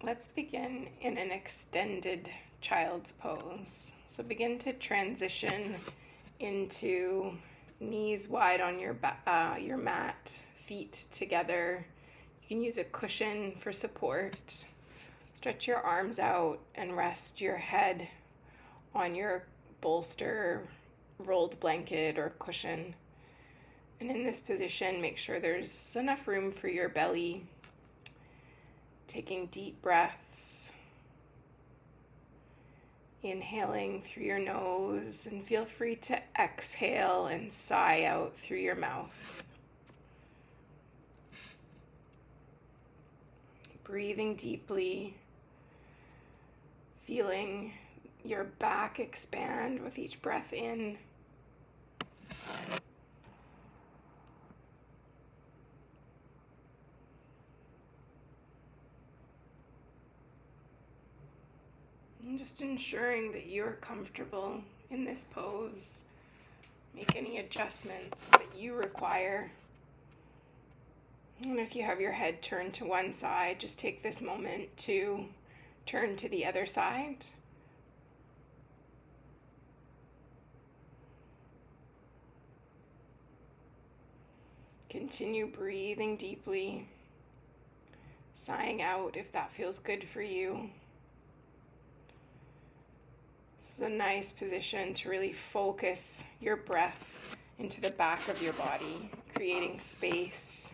Let's begin in an extended child's pose. So begin to transition into knees wide on your mat, feet together. You can use a cushion for support. Stretch your arms out and rest your head on your bolster, rolled blanket, or cushion. And in this position, make sure there's enough room for your belly. Taking deep breaths, inhaling through your nose, and feel free to exhale and sigh out through your mouth. Breathing deeply, feeling your back expand with each breath in. And just ensuring that you're comfortable in this pose. Make any adjustments that you require. And if you have your head turned to one side, just take this moment to turn to the other side. Continue breathing deeply, sighing out if that feels good for you. This is a nice position to really focus your breath into the back of your body, creating space,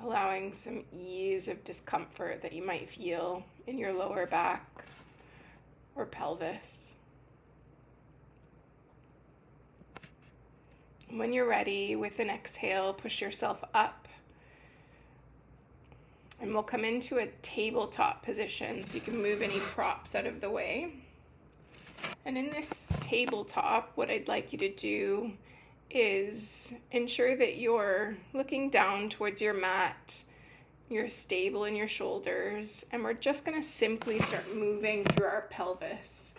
allowing some ease of discomfort that you might feel in your lower back or pelvis. When you're ready, with an exhale, push yourself up. And we'll come into a tabletop position so you can move any props out of the way. And in this tabletop, what I'd like you to do is ensure that you're looking down towards your mat, you're stable in your shoulders, and we're just going to simply start moving through our pelvis.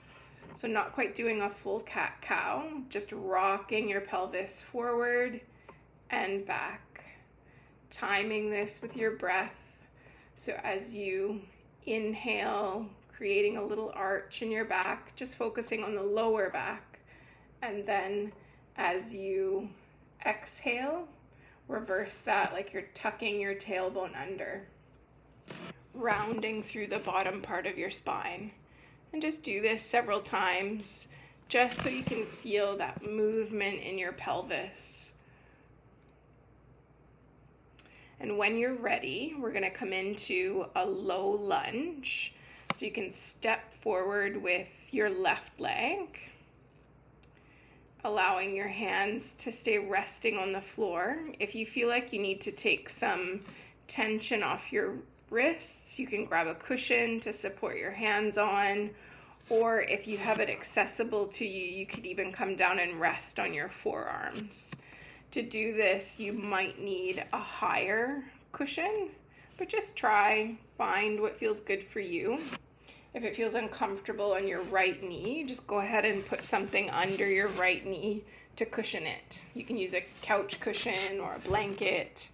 So not quite doing a full cat-cow, just rocking your pelvis forward and back. Timing this with your breath. So as you inhale, creating a little arch in your back, just focusing on the lower back. And then as you exhale, reverse that like you're tucking your tailbone under, rounding through the bottom part of your spine. And just do this several times, just so you can feel that movement in your pelvis. And when you're ready, we're going to come into a low lunge. So you can step forward with your left leg, allowing your hands to stay resting on the floor. If you feel like you need to take some tension off your wrists, you can grab a cushion to support your hands on. Or if you have it accessible to you, you could even come down and rest on your forearms. To do this, you might need a higher cushion, but just try, find what feels good for you. If it feels uncomfortable on your right knee, just go ahead and put something under your right knee to cushion it. You can use a couch cushion or a blanket.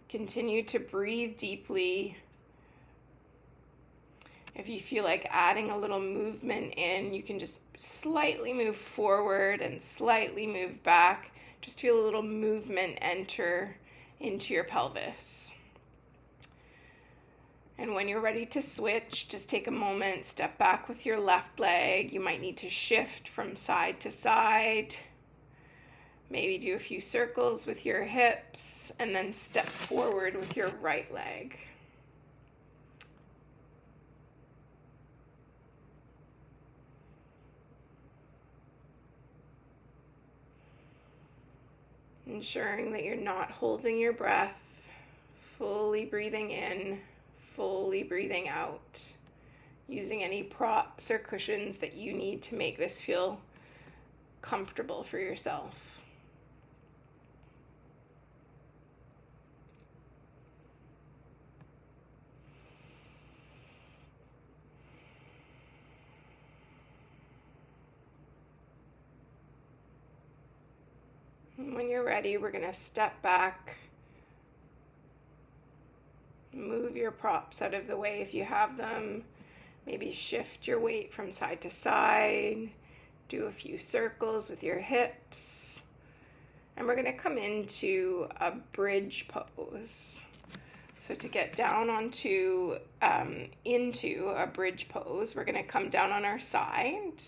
Continue to breathe deeply. If you feel like adding a little movement in, you can just slightly move forward and slightly move back. Just feel a little movement enter into your pelvis. And when you're ready to switch, just take a moment, step back with your left leg. You might need to shift from side to side. Maybe do a few circles with your hips and then step forward with your right leg. Ensuring that you're not holding your breath, fully breathing in, fully breathing out, using any props or cushions that you need to make this feel comfortable for yourself. And when you're ready, we're going to step back Move your props out of the way if you have them. Maybe shift your weight from side to side. Do a few circles with your hips. And we're going to come into a bridge pose. So to get down into a bridge pose, we're going to come down on our side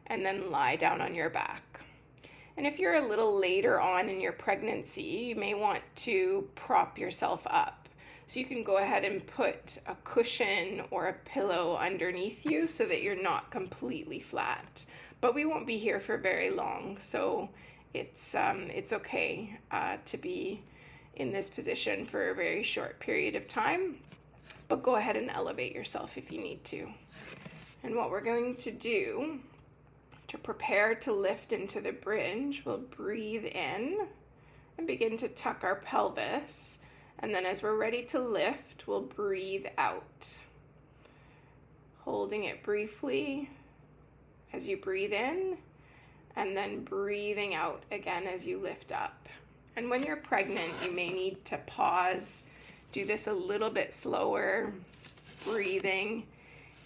and then lie down on your back. And if you're a little later on in your pregnancy, you may want to prop yourself up. So you can go ahead and put a cushion or a pillow underneath you so that you're not completely flat. But we won't be here for very long, so it's okay to be in this position for a very short period of time, but go ahead and elevate yourself if you need to. And what we're going to do to prepare to lift into the bridge, we'll breathe in and begin to tuck our pelvis. And then as we're ready to lift, we'll breathe out, holding it briefly as you breathe in, and then breathing out again as you lift up. And when you're pregnant, you may need to pause, do this a little bit slower, breathing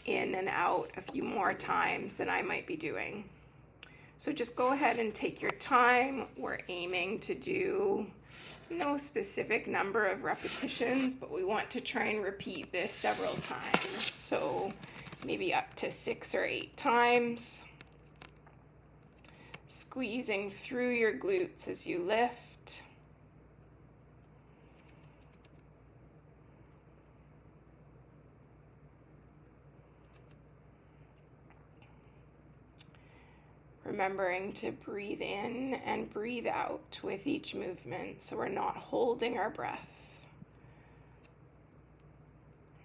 in and out a few more times than I might be doing. So just go ahead and take your time. We're aiming to do no specific number of repetitions, but we want to try and repeat this several times. So maybe up to 6 or 8 times. Squeezing through your glutes as you lift. Remembering to breathe in and breathe out with each movement, so we're not holding our breath.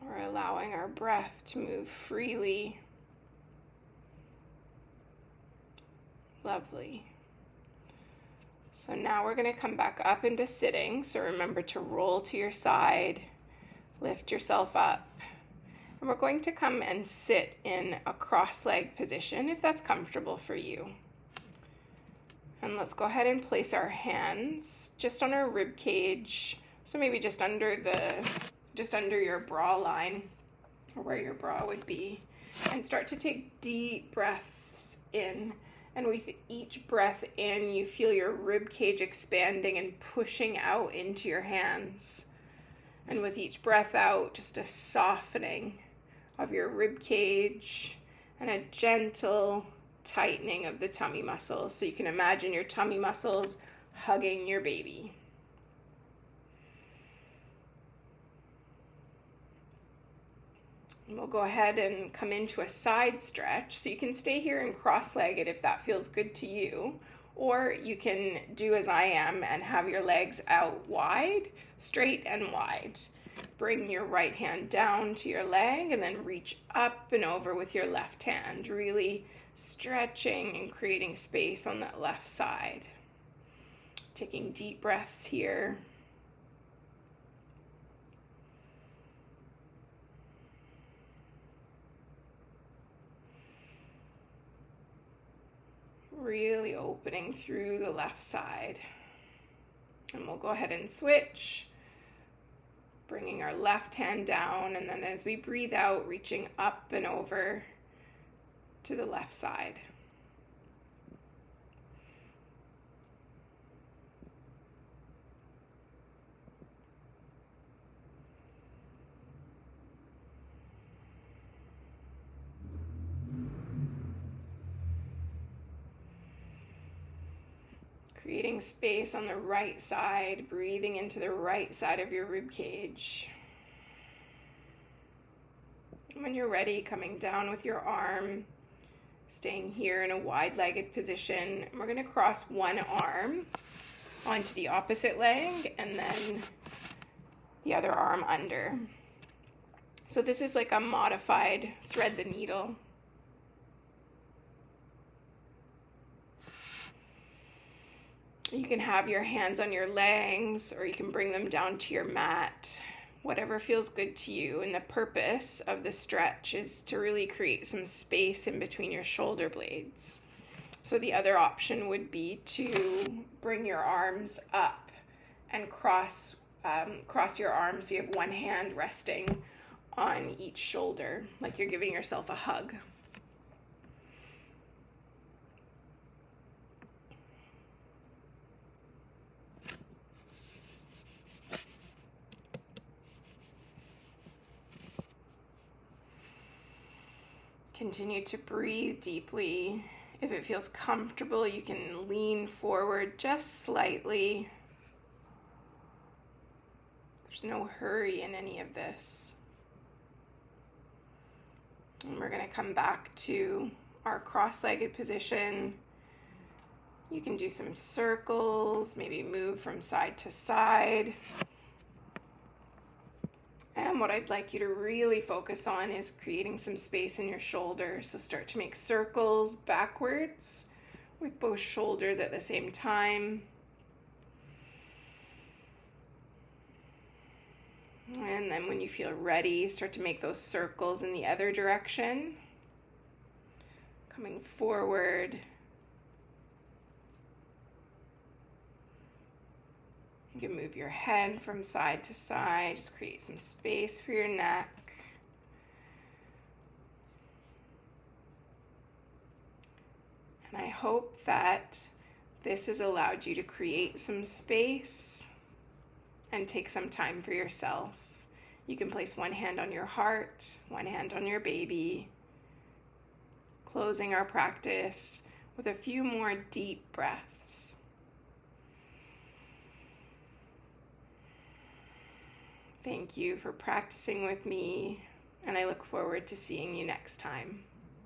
We're allowing our breath to move freely. Lovely. So now we're going to come back up into sitting. So remember to roll to your side, lift yourself up. And we're going to come and sit in a cross-leg position if that's comfortable for you. And let's go ahead and place our hands just on our rib cage. So maybe just under your bra line, or where your bra would be. And start to take deep breaths in. And with each breath in, you feel your rib cage expanding and pushing out into your hands. And with each breath out, just a softening of your rib cage and a gentle tightening of the tummy muscles. So you can imagine your tummy muscles hugging your baby. And we'll go ahead and come into a side stretch. So you can stay here in cross-legged if that feels good to you, or you can do as I am and have your legs out wide, straight and wide. Bring your right hand down to your leg and then reach up and over with your left hand, really stretching and creating space on that left side. Taking deep breaths here. Really opening through the left side. And we'll go ahead and switch. Bringing our left hand down, and then as we breathe out, reaching up and over to the left side. Creating space on the right side, breathing into the right side of your rib cage. When you're ready, coming down with your arm, staying here in a wide-legged position. We're going to cross one arm onto the opposite leg and then the other arm under. So this is like a modified thread the needle. You can have your hands on your legs, or you can bring them down to your mat, whatever feels good to you. And the purpose of the stretch is to really create some space in between your shoulder blades. So the other option would be to bring your arms up and cross cross your arms so you have one hand resting on each shoulder, like you're giving yourself a hug. Continue to breathe deeply. If it feels comfortable, you can lean forward just slightly. There's no hurry in any of this. And we're going to come back to our cross-legged position. You can do some circles, maybe move from side to side. And what I'd like you to really focus on is creating some space in your shoulders. So start to make circles backwards with both shoulders at the same time. And then when you feel ready, start to make those circles in the other direction. Coming forward. You can move your head from side to side. Just create some space for your neck. And I hope that this has allowed you to create some space and take some time for yourself. You can place one hand on your heart, one hand on your baby, closing our practice with a few more deep breaths. Thank you for practicing with me, and I look forward to seeing you next time.